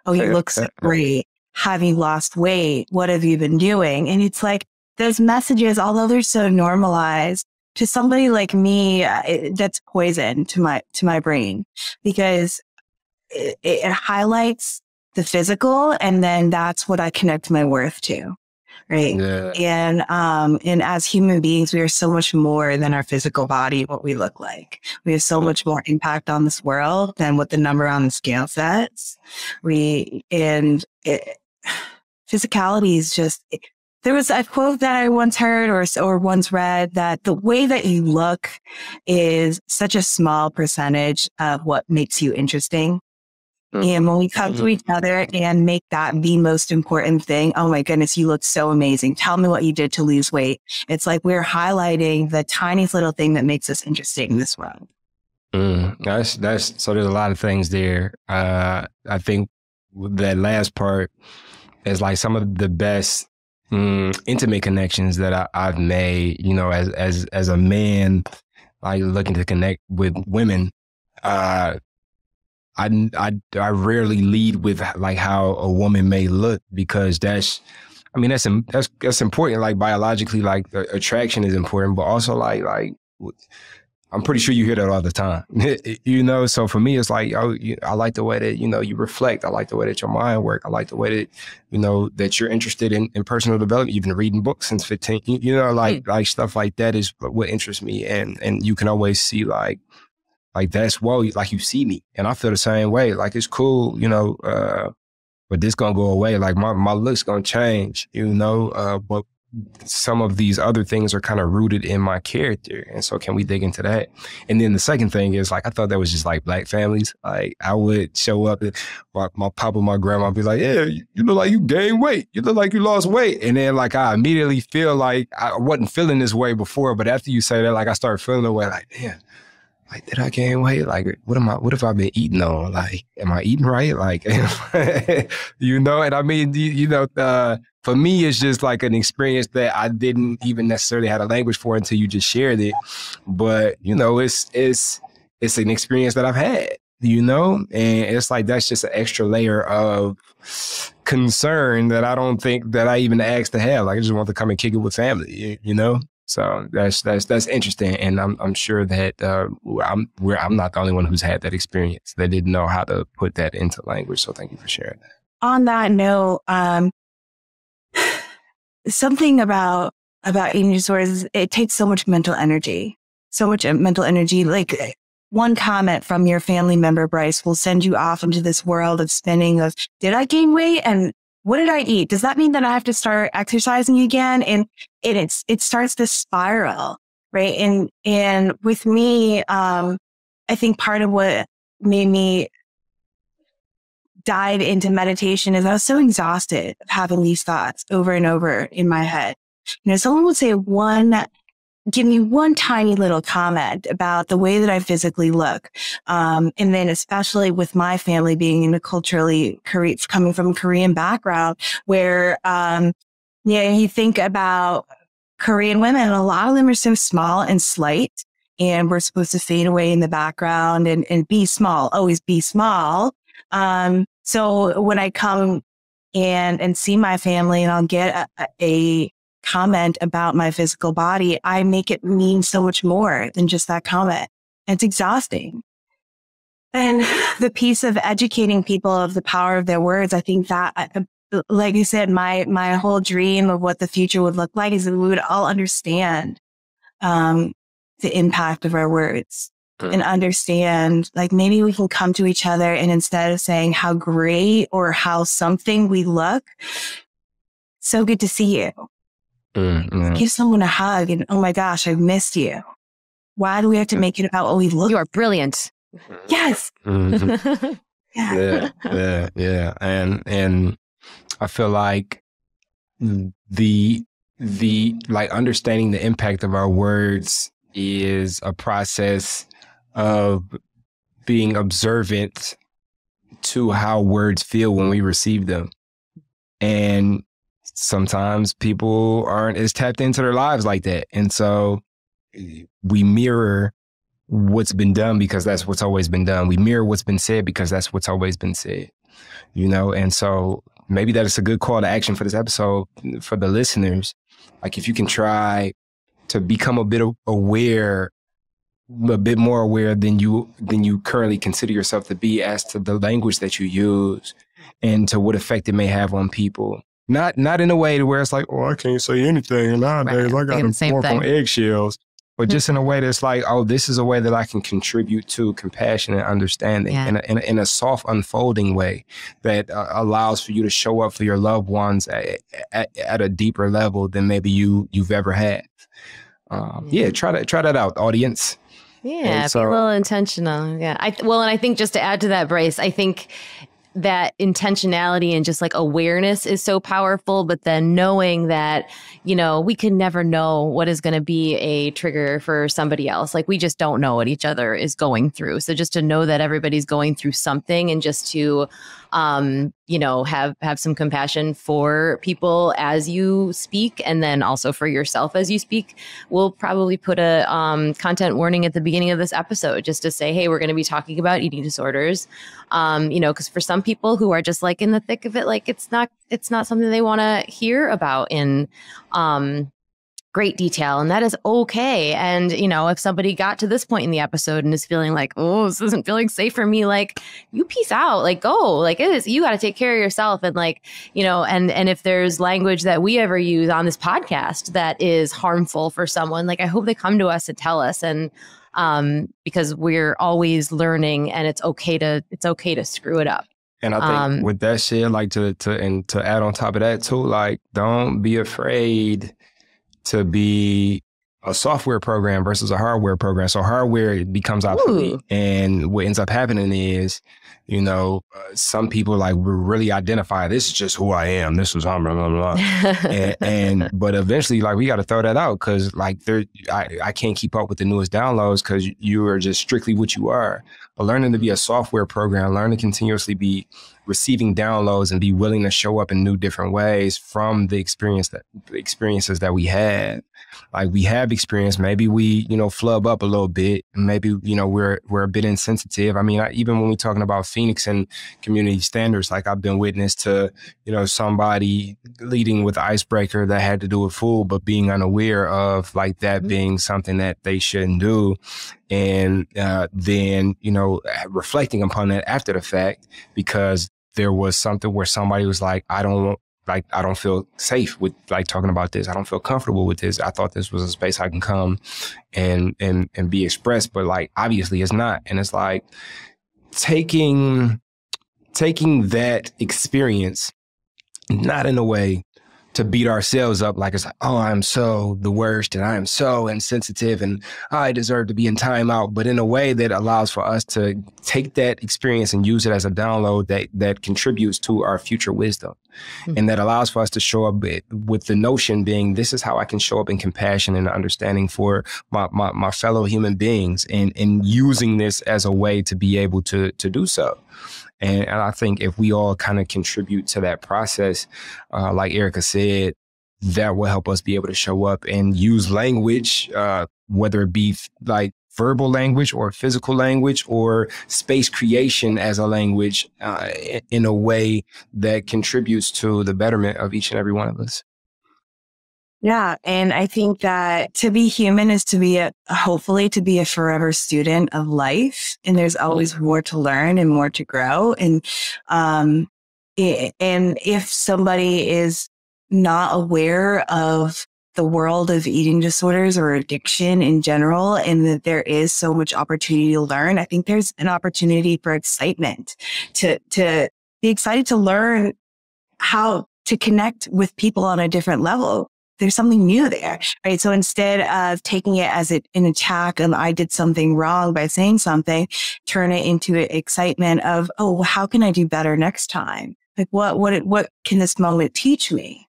Oh, you look so great. Have you lost weight? What have you been doing? And it's like those messages, although they're so normalized, to somebody like me, that's poison to my brain, because it highlights the physical, and then that's what I connect my worth to. Right. Yeah. And as human beings, we are so much more than our physical body, what we look like. We have so much more impact on this world than what the number on the scale says. Physicality is just, there was a quote that I once heard or once read, that the way that you look is such a small percentage of what makes you interesting. And when we come to each other and make that the most important thing, oh my goodness, you look so amazing. Tell me what you did to lose weight. It's like we're highlighting the tiniest little thing that makes us interesting in this world. That's so there's a lot of things there. I think that last part is like some of the best intimate connections that I've made, you know, as a man, like looking to connect with women. I rarely lead with like how a woman may look, because that's important. Like biologically, like attraction is important, but also like I'm pretty sure you hear that all the time, you know? So for me, it's like, I like the way that, you know, you reflect. I like the way that your mind works. I like the way that, you know, that you're interested in personal development. You've been reading books since 15, you know, like stuff like that is what interests me. And you can always see like that's, whoa, like you see me. And I feel the same way. Like, it's cool, you know, but this gonna go away. Like my look's gonna change, you know, but some of these other things are kind of rooted in my character. And so can we dig into that? And then the second thing is, like, I thought that was just like Black families. Like, I would show up and my papa, my grandma would be like, yeah, you look like you gained weight. You look like you lost weight. And then like, I immediately feel like I wasn't feeling this way before, but after you say that, like, I started feeling the way like, damn, like, did I gain weight? Like, what have I been eating on? Like, am I eating right? Like, you know, and I mean, you know, for me, it's just like an experience that I didn't even necessarily have a language for until you just shared it. But, you know, it's an experience that I've had, you know, and it's like, that's just an extra layer of concern that I don't think that I even asked to have. Like, I just want to come and kick it with family, you know? So that's interesting, and I'm sure that I'm not the only one who's had that experience. They didn't know how to put that into language. So thank you for sharing that. On that note, something about eating disorders, it takes so much mental energy. Like, one comment from your family member, Bryce, will send you off into this world of spinning of, did I gain weight? And what did I eat? Does that mean that I have to start exercising again? And it starts to spiral, right? And with me, I think part of what made me dive into meditation is I was so exhausted of having these thoughts over and over in my head. You know, someone would say give me one tiny little comment about the way that I physically look. And then especially with my family being in a coming from a Korean background where, you think about Korean women, a lot of them are so small and slight, and we're supposed to fade away in the background and be small, always be small. So when I come and see my family and I'll get a comment about my physical body, I make it mean so much more than just that comment. And it's exhausting. And the piece of educating people of the power of their words, I think that, like you said, my whole dream of what the future would look like is that we would all understand the impact of our words and understand, like, maybe we can come to each other and instead of saying how great or how something we look, so good to see you. Give someone a hug and, oh my gosh, I've missed you. Why do we have to make it about what we look? You are brilliant. Yes. Yeah. And I feel like the like understanding the impact of our words is a process of being observant to how words feel when we receive them. And sometimes people aren't as tapped into their lives like that. And so we mirror what's been done because that's what's always been done. We mirror what's been said because that's what's always been said, you know? And so maybe that is a good call to action for this episode for the listeners. Like, if you can try to become a bit aware, a bit more aware than you currently consider yourself to be as to the language that you use and to what effect it may have on people. Not in a way where it's like, oh, I can't say anything nowadays. I got to walk on eggshells. But just in a way that's like, oh, this is a way that I can contribute to compassion and understanding in a soft, unfolding way that allows for you to show up for your loved ones at a deeper level than maybe you've ever had. Try that out, audience. Yeah, be a little intentional. Yeah. And I think just to add to that, Bryce, I think that intentionality and just like awareness is so powerful, but then knowing that, you know, we can never know what is going to be a trigger for somebody else. Like, we just don't know what each other is going through. So just to know that everybody's going through something and just to, you know, have some compassion for people as you speak, and then also for yourself as you speak. We'll probably put a content warning at the beginning of this episode just to say, hey, we're going to be talking about eating disorders. You know, because for some people who are just like in the thick of it, like it's not something they want to hear about in great detail, and that is okay. And, you know, if somebody got to this point in the episode and is feeling like, oh, this isn't feeling safe for me, like, you peace out, like, go, like, it is, you got to take care of yourself. And like, you know, and if there's language that we ever use on this podcast that is harmful for someone, like, I hope they come to us and tell us. And because we're always learning, and it's okay to screw it up. And I think with that shit, like to add on top of that too, like, don't be afraid to be a software program versus a hardware program. So hardware becomes obsolete. And what ends up happening is, you know, some people like will really identify, this is just who I am. This is blah, blah, blah, blah. But eventually, like, we got to throw that out because like I can't keep up with the newest downloads because you are just strictly what you are. But learning to be a software program, learn to continuously be receiving downloads and be willing to show up in new different ways from the experiences that we had. Like, we have experience, maybe we, you know, flub up a little bit. Maybe, you know, we're a bit insensitive. I mean, even when we're talking about Phoenix and community standards, like, I've been witness to, you know, somebody leading with icebreaker that had to do with food, but being unaware of like that being something that they shouldn't do. And then, you know, reflecting upon that after the fact, because there was something where somebody was like, I don't feel safe with like talking about this. I don't feel comfortable with this. I thought this was a space I can come and be expressed, but like, obviously it's not. And it's like taking that experience, not in a way to beat ourselves up like it's like, oh, I'm so the worst and I am so insensitive and I deserve to be in timeout, but in a way that allows for us to take that experience and use it as a download that contributes to our future wisdom. And that allows for us to show up with the notion being, this is how I can show up in compassion and understanding for my fellow human beings, and using this as a way to be able to do so. And I think if we all kind of contribute to that process, like Erika said, that will help us be able to show up and use language, whether it be like verbal language or physical language or space creation as a language, in a way that contributes to the betterment of each and every one of us. Yeah. And I think that to be human is to be hopefully to be a forever student of life. And there's always more to learn and more to grow. And if somebody is not aware of the world of eating disorders or addiction in general, and that there is so much opportunity to learn, I think there's an opportunity for excitement to be excited to learn how to connect with people on a different level. There's something new there, right? So instead of taking it as an attack and I did something wrong by saying something, turn it into excitement of, oh, how can I do better next time? Like what can this moment teach me?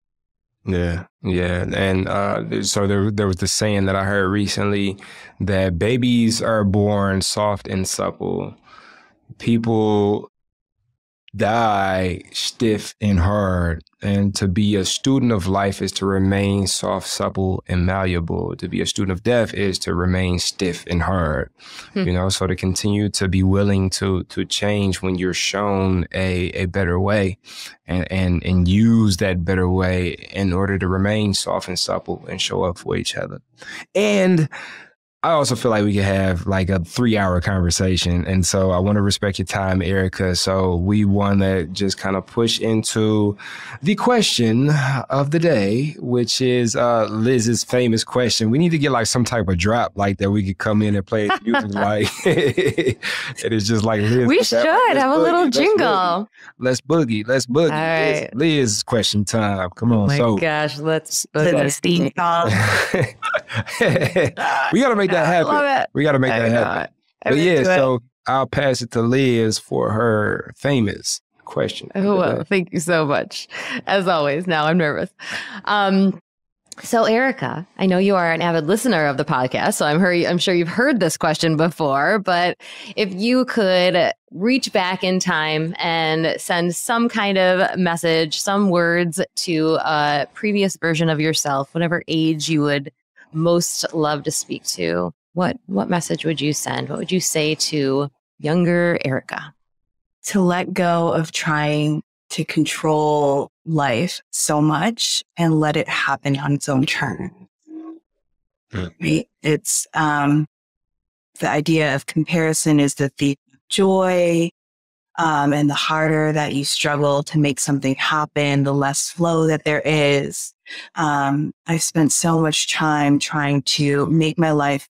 Yeah. And so there was the saying that I heard recently that babies are born soft and supple. People die stiff and hard. And to be a student of life is to remain soft, supple, and malleable. To be a student of death is to remain stiff and hard. So to continue to be willing to change when you're shown a better way and use that better way in order to remain soft and supple and show up for each other. And I also feel like we could have like a 3-hour conversation. And so I want to respect your time, Erika. So we want to just kind of push into the question of the day, which is Liz's famous question. We need to get like some type of drop like that. We could come in and play music like it is just like Liz. We should have a little jingle. Let's boogie. All right. Liz question time. Come on. Oh my gosh, let's boogie. We got to make that happen. Love it. We got to make that happen. But yeah, so I'll pass it to Liz for her famous question. Oh, well, thank you so much. As always, now I'm nervous. So Erika, I know you are an avid listener of the podcast, so I'm sure you've heard this question before, but if you could reach back in time and send some kind of message, some words to a previous version of yourself, whatever age you would most love to speak to, what message would you send? What would you say to younger Erika? To let go of trying to control life so much and let it happen on its own terms. Right? It's the idea of comparison is the thief of joy. And the harder that you struggle to make something happen, the less flow that there is. I've spent so much time trying to make my life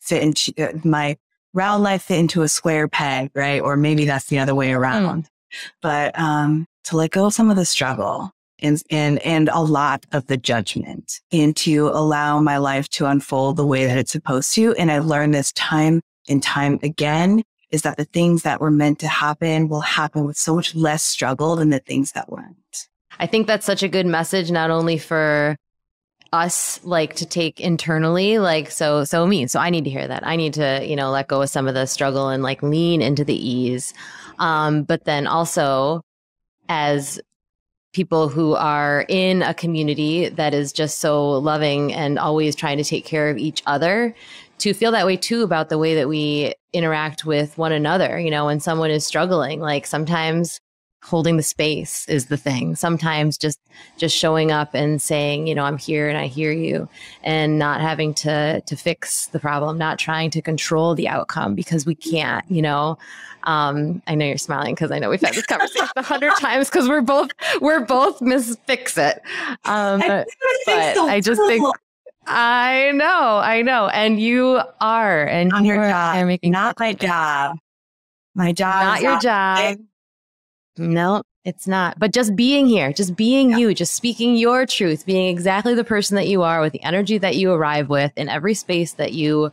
fit into my round life fit into a square peg, right? Or maybe that's the other way around. But to let go of some of the struggle and a lot of the judgment, and to allow my life to unfold the way that it's supposed to. And I've learned this time and time again, is that the things that were meant to happen will happen with so much less struggle than the things that weren't. I think that's such a good message, not only for us, like to take internally, like, so me. So I need to hear that. I need to, let go of some of the struggle and like lean into the ease. But then also as people who are in a community that is just so loving and always trying to take care of each other, to feel that way too about the way that we interact with one another. When someone is struggling, like sometimes holding the space is the thing. Sometimes just showing up and saying, I'm here and I hear you, and not having to fix the problem, not trying to control the outcome, because we can't, I know you're smiling because I know we've had this conversation 100 times because we're both Miss Fix It. But I just think, I know. And you are. And on your job, not my job. My job not your job. No, it's not. But just being here, just being you, just speaking your truth, being exactly the person that you are with the energy that you arrive with in every space that you,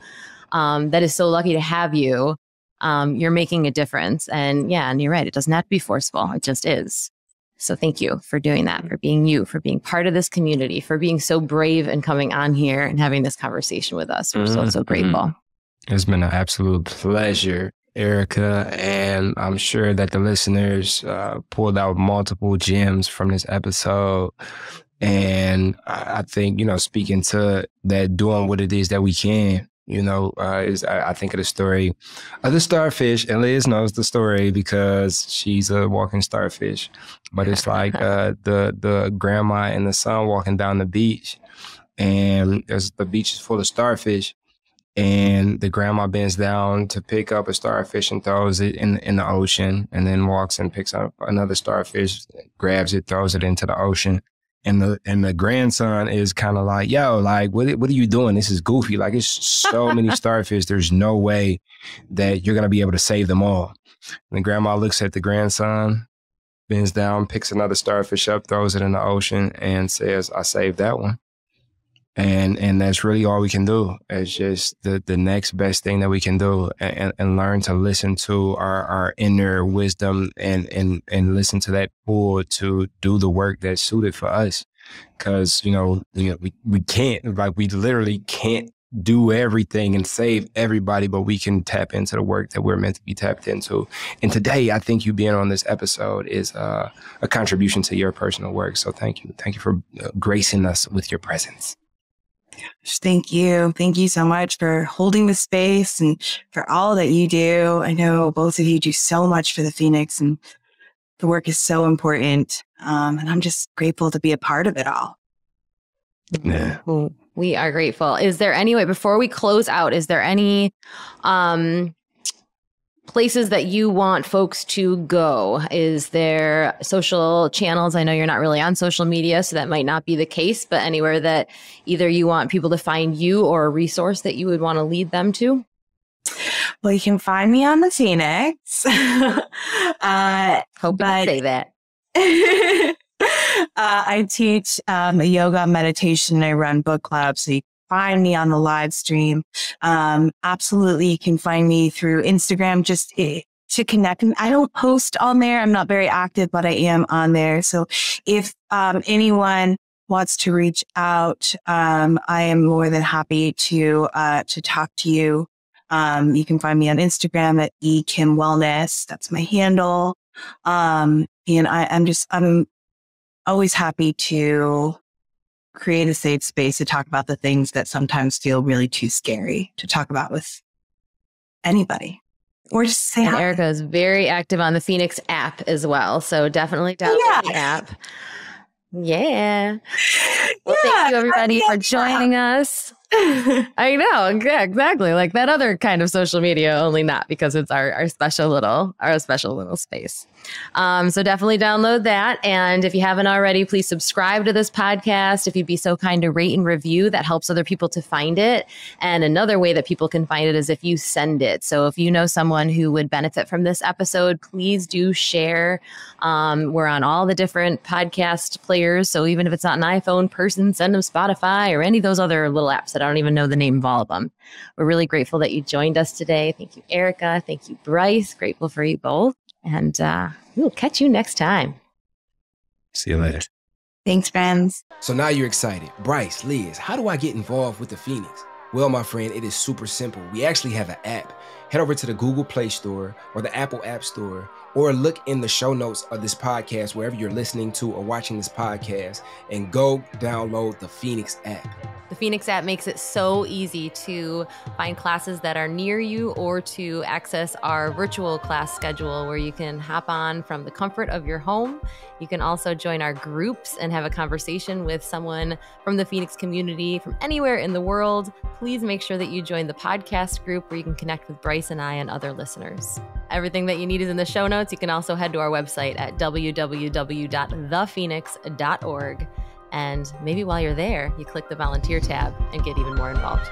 that is so lucky to have you, you're making a difference. And you're right. It doesn't have to be forceful. It just is. So thank you for doing that, for being you, for being part of this community, for being so brave and coming on here and having this conversation with us. We're so grateful. It's been an absolute pleasure, Erika, and I'm sure that the listeners pulled out multiple gems from this episode. And I think, speaking to that, doing what it is that we can, I think of the story of the starfish, and Liz knows the story because she's a walking starfish. But it's like the grandma and the son walking down the beach, and the beach is full of starfish. And the grandma bends down to pick up a starfish and throws it in the ocean, and then walks and picks up another starfish, grabs it, throws it into the ocean. And the grandson is kind of like, yo, like, what are you doing? This is goofy. Like, it's so many starfish. There's no way that you're going to be able to save them all. And the grandma looks at the grandson, bends down, picks another starfish up, throws it in the ocean, and says, I saved that one. And that's really all we can do. It's just the next best thing that we can do, and learn to listen to our inner wisdom and listen to that pull to do the work that's suited for us. Because, we can't, like, we literally can't do everything and save everybody, but we can tap into the work that we're meant to be tapped into. And today, I think you being on this episode is a contribution to your personal work. So thank you. Thank you for gracing us with your presence. Thank you. Thank you so much for holding the space and for all that you do. I know both of you do so much for the Phoenix, and the work is so important. And I'm just grateful to be a part of it all. Yeah. We are grateful. Is there any way, before we close out, is there any places that you want folks to go? Is there social channels? I know you're not really on social media, so that might not be the case, but anywhere that either you want people to find you or a resource that you would want to lead them to? Well, you can find me on the Phoenix. Hope you say that. I teach yoga, meditation. I run book clubs. So you can find me on the live stream. Absolutely, you can find me through Instagram just to connect. I don't post on there. I'm not very active, but I am on there. So if anyone wants to reach out, I am more than happy to talk to you. You can find me on Instagram at ekimwellness. That's my handle. And I'm always happy to create a safe space to talk about the things that sometimes feel really too scary to talk about with anybody, or just say hi. Erika is very active on the Phoenix app as well. So definitely download the app. Yeah. Well, thank you everybody for joining us. I know. Yeah, exactly. Like that other kind of social media, only not because it's our special little space. So definitely download that. And if you haven't already, please subscribe to this podcast. If you'd be so kind to rate and review, that helps other people to find it. And another way that people can find it is if you send it. So if you know someone who would benefit from this episode, please do share. We're on all the different podcast players. So even if it's not an iPhone person, send them Spotify or any of those other little apps that I don't even know the name of all of them. We're really grateful that you joined us today. Thank you, Erika. Thank you, Bryce. Grateful for you both. And we'll catch you next time. See you later. Thanks, friends. So now you're excited. Bryce, Liz, how do I get involved with the Phoenix? Well, my friend, it is super simple. We actually have an app. Head over to the Google Play Store or the Apple App Store, or look in the show notes of this podcast, wherever you're listening to or watching this podcast, and go download the Phoenix app. The Phoenix app makes it so easy to find classes that are near you or to access our virtual class schedule where you can hop on from the comfort of your home. You can also join our groups and have a conversation with someone from the Phoenix community from anywhere in the world. Please make sure that you join the podcast group where you can connect with Bryce and I and other listeners. Everything that you need is in the show notes. You can also head to our website at www.thephoenix.org. And maybe while you're there, you click the volunteer tab and get even more involved.